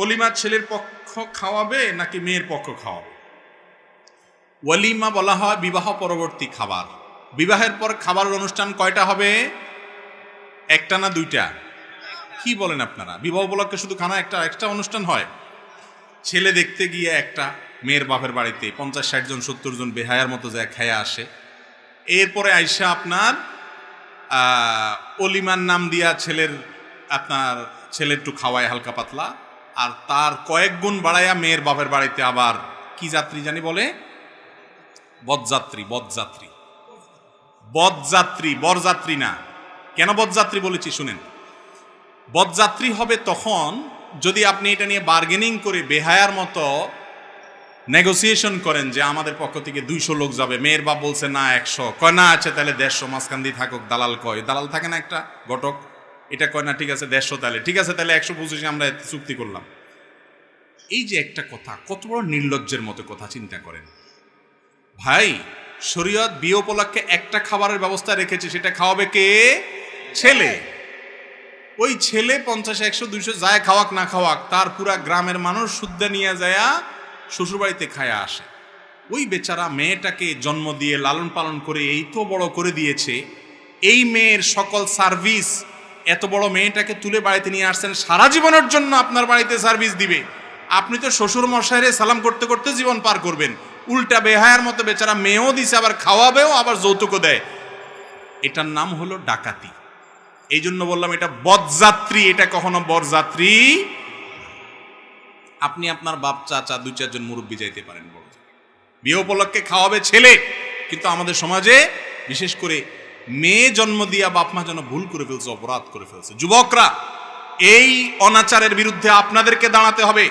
ওলিমা ছেলের পক্ষ খাওয়াবে নাকি মেয়ের পক্ষ খাওয়াবে? ওয়ালিমা বলা হয় বিবাহ পরবর্তী খাবার। বিবাহের পর খাবারের অনুষ্ঠান কয়টা হবে? একটা না দুইটা? কি বলেন আপনারা? বিবাহ উপলক্ষে শুধু খানা একটা একটা অনুষ্ঠান হয়? ছেলে দেখতে গিয়ে একটা মেয়ের বাপের বাড়িতে 50-60 জন 70 জন বেহায়ার মতো যায় খায়া আসে। এরপরে আইসা আপনার অলিমার নাম দিয়া আপনার ছেলের একটু খাওয়ায় হালকা পাতলা, আর তার কয়েক গুণ বাড়াইয়া মেয়ের বাপের বাড়িতে আবার কি যাত্রী জানি বলে, বরযাত্রী। বরযাত্রী না। কেন বরযাত্রী বলেছি শুনেন। বরযাত্রী হবে তখন যদি আপনি এটা নিয়ে বার্গেনিং করে বেহায়ার মতো নেগোসিয়েশন করেন যে আমাদের পক্ষ থেকে 200 লোক যাবে, মেয়ের বাপ বলছে না 100, কয় না আছে তাহলে 150, মাঝখান দিয়ে থাকুক, দালাল কয়, দালাল থাকে না একটা ঘটক, এটা কয় না ঠিক আছে 150, তাহলে ঠিক আছে তাহলে 125 আমরা চুক্তি করলাম। এই যে একটা কথা, কত বড় নির্লজ্জের মতো কথা, চিন্তা করেন ভাই। শরীয়ত বিয়ে উপলক্ষে একটা খাবারের ব্যবস্থা রেখেছে, সেটা খাওয়াবে কে? ছেলে। ওই ছেলে 50, 100, 200 যায় খাওয়াক না খাওয়াক, তার পুরা গ্রামের মানুষ শুদ্ধা নিয়ে যায়া শ্বশুরবাড়িতে খায়া আসে। ওই বেচারা মেয়েটাকে জন্ম দিয়ে লালন পালন করে এই তো বড় করে দিয়েছে, এই মেয়ের সকল সার্ভিস, এত বড় মেয়েটাকে তুলে বাড়িতে নিয়ে আসছেন, সারা জীবনের জন্য আপনার বাড়িতে সার্ভিস দিবে। আপনি তো শ্বশুর মশাইরে সালাম করতে করতে জীবন পার করবেন, উল্টা বেহায়ার মতো বেচারা মেয়েও দিছে, আবার খাওয়াবেও, আবার যৌতুকও দেয়। এটার নাম হলো ডাকাতি। এই জন্য বললাম এটা বরযাত্রী, এটা কখনো বরযাত্রী। আপনি আপনার বাপ চাচা 2-4 জন মুরব্বী যাইতে পারেন, বড় বিয়ে উপলক্ষে খাওয়াবে ছেলে। কিন্তু আমাদের সমাজে বিশেষ করে মেয়ে জন্ম দিয়া বাপ মা যেন ভুল করে ফেলছে, অপরাধ করে ফেলছে। যুবকরা, এই অনাচারের বিরুদ্ধে আপনাদেরকে দাঁড়াতে হবে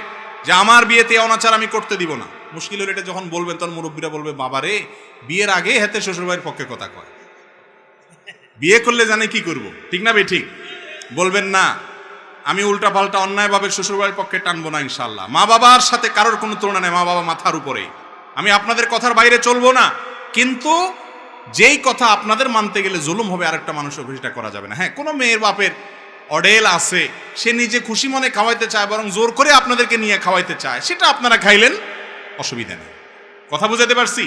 যে আমার বিয়েতে অনাচার আমি করতে দিব না। মুশকিল হলে এটা যখন বলবেন তখন মুরব্বীরা বলবে বাবারে বিয়ের আগে হাতে শ্বশুরবাড়ির পক্ষে কথা কয়, বিয়ে করলে জানে কি করব, ঠিক না বে ঠিক? বলবেন না আমি উল্টা পাল্টা অন্যায়ভাবে শ্বশুরবাড়ির পক্ষে টানবো না ইনশাল্লাহ। মা বাবার সাথে কারোর কোনো তুলনা নেই, মা বাবা মাথার উপরে, আমি আপনাদের কথার বাইরে চলবো না। কিন্তু যেই কথা আপনাদের মানতে গেলে জুলুম হবে আরেকটা মানুষের, সেটা করা যাবে না। হ্যাঁ, কোনো মেয়ের বাপের অডেল আছে, সে নিজে খুশি মনে খাওয়াইতে চায়, বরং জোর করে আপনাদেরকে নিয়ে খাওয়াইতে চায়, সেটা আপনারা খাইলেন, অসুবিধা নেই। কথা বুঝাতে পারছি?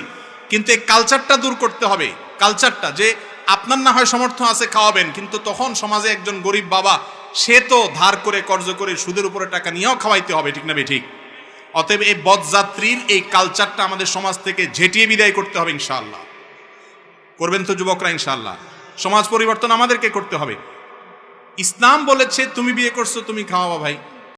কিন্তু এই কালচারটা দূর করতে হবে। কালচারটা যে আপনার না হয় সমর্থ আছে খাওয়াবেন, কিন্তু তখন সমাজে একজন গরিব বাবা, সে তো ধার করে কর্জ করে সুদের উপরে টাকা নিয়েও খাওয়াইতে হবে, ঠিক না বে ঠিক? অতএব এই বরযাত্রীর এই কালচারটা আমাদের সমাজ থেকে ঝেঁটিয়ে বিদায় করতে হবে ইনশাআল্লাহ। করবেন তো যুবকরা ইনশাআল্লাহ? সমাজ পরিবর্তন আমাদেরকে করতে হবে। ইসলাম বলেছে তুমি বিয়ে করছো তুমি খাওয়াবা ভাই,